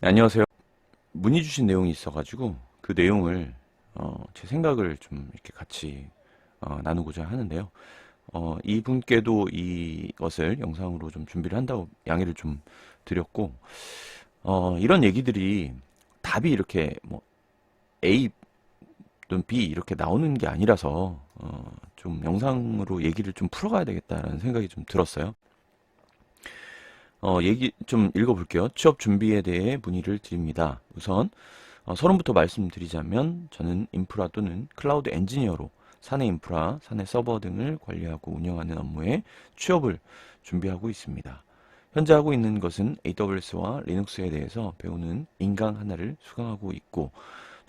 네, 안녕하세요. 문의 주신 내용이 있어가지고 그 내용을 제 생각을 좀 이렇게 같이 나누고자 하는데요. 이분께도 이것을 영상으로 좀 준비를 한다고 양해를 좀 드렸고, 이런 얘기들이 답이 이렇게 뭐 A 또는 B 이렇게 나오는 게 아니라서 좀 영상으로 얘기를 좀 풀어가야 되겠다라는 생각이 좀 들었어요. 얘기 좀 읽어볼게요. 취업 준비에 대해 문의를 드립니다. 우선 서론부터 말씀드리자면 저는 인프라 또는 클라우드 엔지니어로 사내 인프라, 사내 서버 등을 관리하고 운영하는 업무에 취업을 준비하고 있습니다. 현재 하고 있는 것은 AWS와 리눅스에 대해서 배우는 인강 하나를 수강하고 있고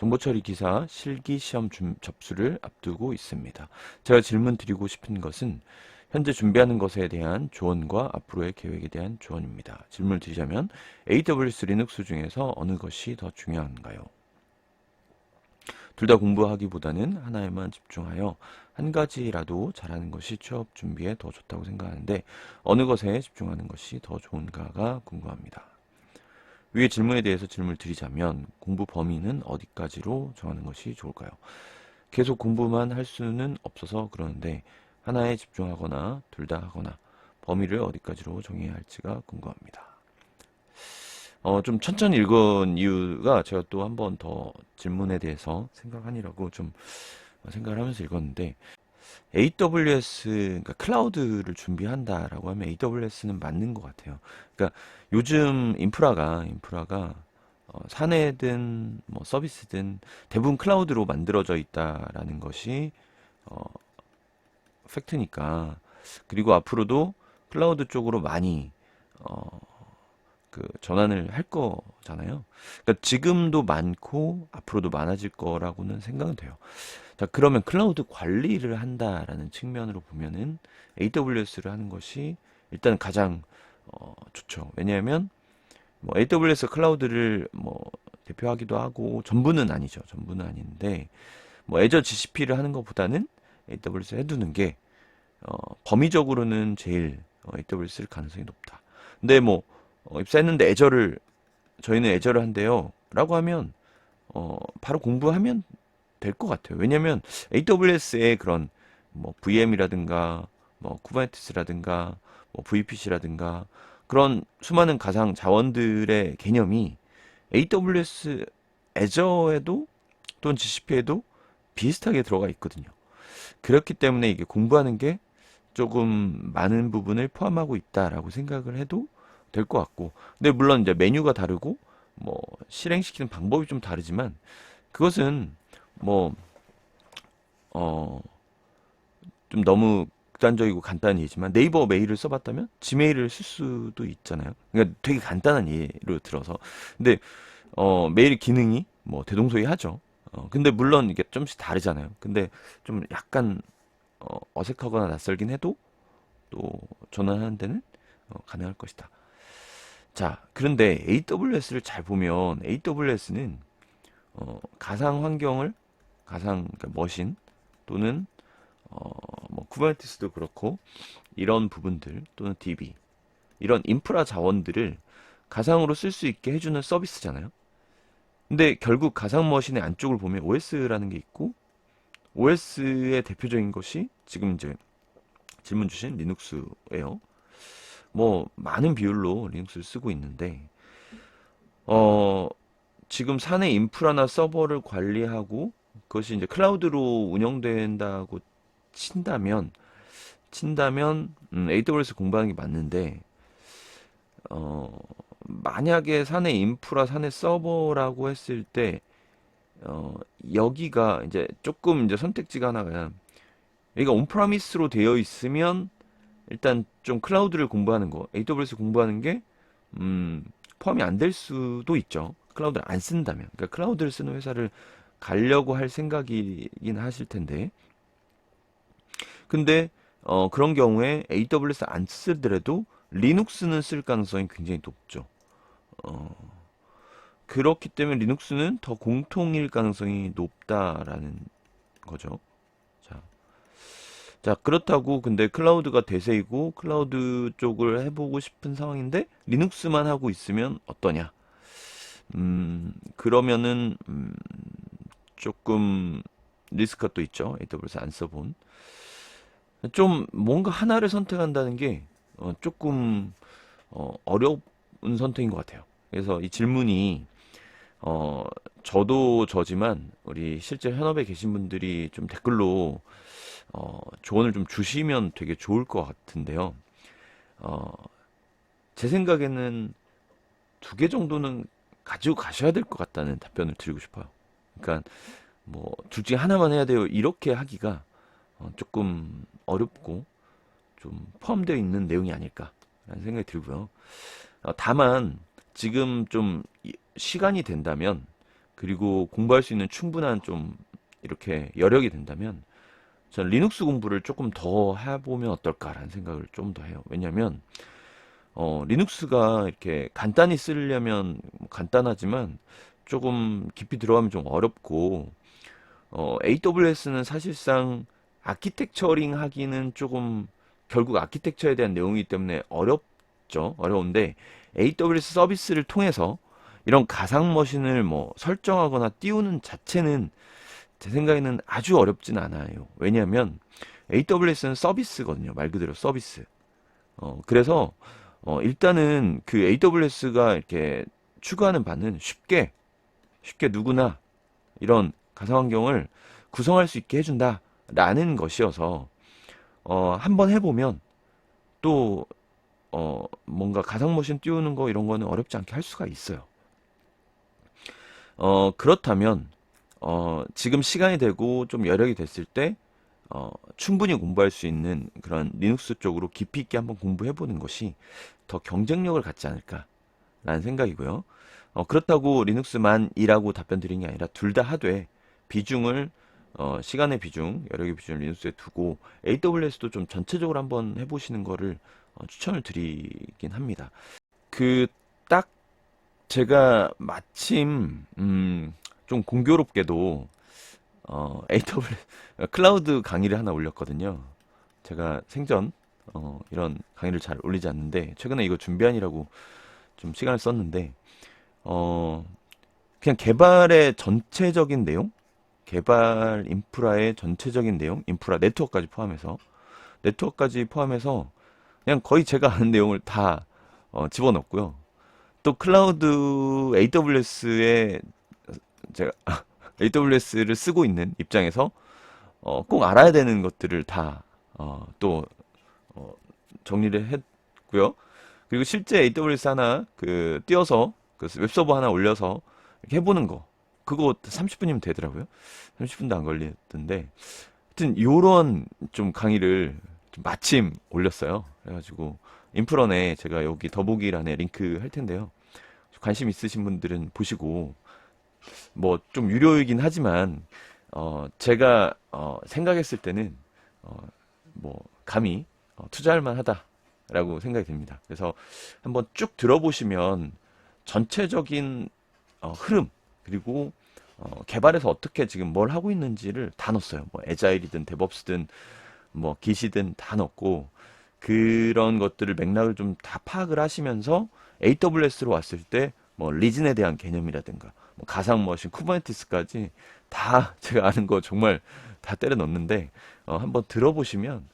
정보처리 기사 실기 시험 접수를 앞두고 있습니다. 제가 질문 드리고 싶은 것은 현재 준비하는 것에 대한 조언과 앞으로의 계획에 대한 조언입니다. 질문을 드리자면 AWS 리눅스 중에서 어느 것이 더 중요한가요? 둘 다 공부하기보다는 하나에만 집중하여 한 가지라도 잘하는 것이 취업 준비에 더 좋다고 생각하는데 어느 것에 집중하는 것이 더 좋은가가 궁금합니다. 위의 질문에 대해서 질문을 드리자면 공부 범위는 어디까지로 정하는 것이 좋을까요? 계속 공부만 할 수는 없어서 그러는데 하나에 집중하거나 둘 다 하거나 범위를 어디까지로 정해야 할지가 궁금합니다. 좀 천천히 읽은 이유가 제가 또 한 번 더 질문에 대해서 생각하니라고 좀 생각을 하면서 읽었는데 AWS, 그러니까 클라우드를 준비한다라고 하면 AWS는 맞는 것 같아요. 그러니까 요즘 인프라가 사내든 뭐 서비스든 대부분 클라우드로 만들어져 있다라는 것이 어, 팩트니까. 그리고 앞으로도 클라우드 쪽으로 많이 어, 그 전환을 할 거잖아요. 그러니까 지금도 많고 앞으로도 많아질 거라고는 생각은 돼요. 자, 그러면 클라우드 관리를 한다라는 측면으로 보면은 AWS를 하는 것이 일단 가장 좋죠. 왜냐하면 뭐 AWS 클라우드를 뭐 대표하기도 하고 전부는 아니죠. 전부는 아닌데 뭐 애저 GCP를 하는 것보다는 AWS 해두는 게 범위적으로는 제일 AWS 쓸 가능성이 높다. 근데 뭐 입사했는데 저희는 애저를 한대요. 라고 하면 바로 공부하면 될 것 같아요. 왜냐면 AWS의 그런 뭐 VM이라든가 뭐 쿠버네티스라든가 뭐 VPC라든가 그런 수많은 가상 자원들의 개념이 AWS 애저에도 또는 GCP에도 비슷하게 들어가 있거든요. 그렇기 때문에 이게 공부하는 게 조금 많은 부분을 포함하고 있다라고 생각을 해도 될 것 같고. 근데 물론 이제 메뉴가 다르고 뭐 실행시키는 방법이 좀 다르지만 그것은 뭐 어 좀 너무 극단적이고 간단한 예지만 네이버 메일을 써봤다면 지메일을 쓸 수도 있잖아요. 그러니까 되게 간단한 예로 들어서 근데 메일 기능이 뭐 대동소이하죠. 근데 물론 이게 좀씩 다르잖아요. 근데 좀 약간 어색하거나 낯설긴 해도 또 전환하는 데는 가능할 것이다. 자, 그런데 AWS를 잘 보면 AWS는 가상 환경을 그러니까 머신 또는 뭐 쿠버네티스도 그렇고 이런 부분들 또는 DB 이런 인프라 자원들을 가상으로 쓸 수 있게 해주는 서비스잖아요. 근데 결국 가상 머신의 안쪽을 보면 OS라는 게 있고 OS의 대표적인 것이 지금 이제 질문 주신 리눅스예요. 뭐 많은 비율로 리눅스를 쓰고 있는데 어 지금 사내 인프라나 서버를 관리하고 그것이 이제 클라우드로 운영된다고 친다면 AWS 공부하는 게 맞는데 만약에 사내 인프라, 사내 서버라고 했을 때 어, 여기가 이제 조금 이제 선택지가 하나가 여기가 온프라미스로 되어 있으면 일단 좀 클라우드를 공부하는 거, AWS 공부하는 게 포함이 안 될 수도 있죠. 클라우드를 안 쓴다면. 그러니까 클라우드를 쓰는 회사를 가려고 할 생각이긴 하실 텐데. 근데 그런 경우에 AWS 안 쓰더라도 리눅스는 쓸 가능성이 굉장히 높죠. 어, 그렇기 때문에 리눅스는 더 공통일 가능성이 높다라는 거죠. 자, 자, 그렇다고 근데 클라우드가 대세이고 클라우드 쪽을 해보고 싶은 상황인데 리눅스만 하고 있으면 어떠냐? 그러면은 조금 리스크가 또 있죠. AWS 안 써본. 좀 뭔가 하나를 선택한다는 게 조금 어려운 선택인 것 같아요. 그래서 이 질문이 어, 저도 저지만 우리 실제 현업에 계신 분들이 좀 댓글로 조언을 좀 주시면 되게 좋을 것 같은데요. 어, 제 생각에는 두 개 정도는 가지고 가셔야 될 것 같다는 답변을 드리고 싶어요. 그러니까 뭐 둘 중에 하나만 해야 돼요. 이렇게 하기가 조금 어렵고 좀 포함되어 있는 내용이 아닐까라는 생각이 들고요. 다만 지금 좀 시간이 된다면 그리고 공부할 수 있는 충분한 좀 이렇게 여력이 된다면 저는 리눅스 공부를 조금 더 해보면 어떨까라는 생각을 좀 더 해요. 왜냐면 리눅스가 이렇게 간단히 쓰려면 간단하지만 조금 깊이 들어가면 좀 어렵고 AWS는 사실상 아키텍처링 하기는 조금 결국 아키텍처에 대한 내용이기 때문에 어렵죠. 어려운데 AWS 서비스를 통해서 이런 가상 머신을 뭐 설정하거나 띄우는 자체는 제 생각에는 아주 어렵진 않아요. 왜냐하면 AWS는 서비스거든요. 말 그대로 서비스. 그래서 일단은 그 AWS가 이렇게 추구하는 바는 쉽게 누구나 이런 가상 환경을 구성할 수 있게 해준다라는 것이어서 한번 해보면 또 뭔가 가상 머신 띄우는 거 이런 거는 어렵지 않게 할 수가 있어요. 그렇다면 지금 시간이 되고 좀 여력이 됐을 때 충분히 공부할 수 있는 그런 리눅스 쪽으로 깊이 있게 한번 공부해 보는 것이 더 경쟁력을 갖지 않을까라는 생각이고요. 그렇다고 리눅스만이라고 답변 드린 게 아니라 둘 다 하되 비중을 시간의 비중, 여력의 비중을 리눅스에 두고 AWS도 좀 전체적으로 한번 해보시는 거를 추천을 드리긴 합니다. 그 딱 제가 마침 좀 공교롭게도 AWS 클라우드 강의를 하나 올렸거든요. 제가 생전 이런 강의를 잘 올리지 않는데 최근에 이거 준비하느라고 좀 시간을 썼는데 어, 그냥 개발의 전체적인 내용, 개발 인프라의 전체적인 내용, 인프라 네트워크까지 포함해서 그냥 거의 제가 아는 내용을 다 집어넣었고요. 또 클라우드 AWS에 제가 AWS를 쓰고 있는 입장에서 꼭 알아야 되는 것들을 다 또 정리를 했고요. 그리고 실제 AWS 하나 그 띄워서 그 웹서버 하나 올려서 이렇게 해보는 거 그거 30분이면 되더라고요. 30분도 안 걸리던데 하여튼 요런 좀 강의를 좀 마침 올렸어요. 그래가지고 인프런에 제가 여기 더보기란에 링크 할 텐데요. 관심 있으신 분들은 보시고 뭐 좀 유료이긴 하지만 제가 생각했을 때는 뭐 감히 투자할 만하다라고 생각이 듭니다. 그래서 한번 쭉 들어보시면 전체적인 흐름 그리고 개발에서 어떻게 지금 뭘 하고 있는지를 다 넣었어요. 뭐 에자일이든 데브옵스든 뭐 기시든 다 넣었고 그런 것들을 맥락을 좀 다 파악을 하시면서 AWS로 왔을 때 뭐 리진에 대한 개념이라든가 뭐 가상 머신 쿠버네티스까지 다 제가 아는 거 정말 다 때려 넣었는데 한번 들어보시면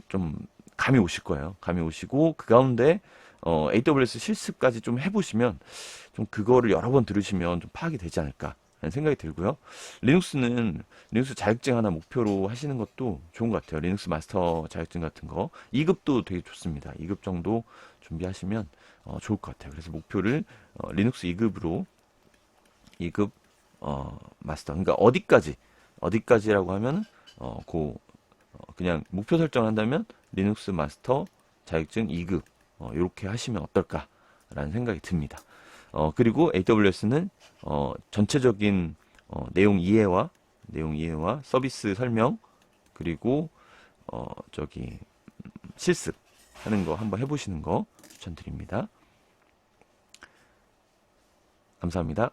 좀 감이 오실 거예요. 감이 오시고 그 가운데 AWS 실습까지 좀 해보시면 좀 그거를 여러 번 들으시면 좀 파악이 되지 않을까 라는 생각이 들고요. 리눅스 자격증 하나 목표로 하시는 것도 좋은 것 같아요. 리눅스 마스터 자격증 같은 거 2급도 되게 좋습니다. 2급 정도 준비하시면 좋을 것 같아요. 그래서 목표를 리눅스 2급으로 2급 마스터 그러니까 어디까지라고 하면 그냥 목표 설정한다면 리눅스 마스터 자격증 2급 이렇게 하시면 어떨까라는 생각이 듭니다. 그리고 AWS는 전체적인 내용 이해와 서비스 설명 그리고 저기 실습하는 거 한번 해보시는 거 추천드립니다. 감사합니다.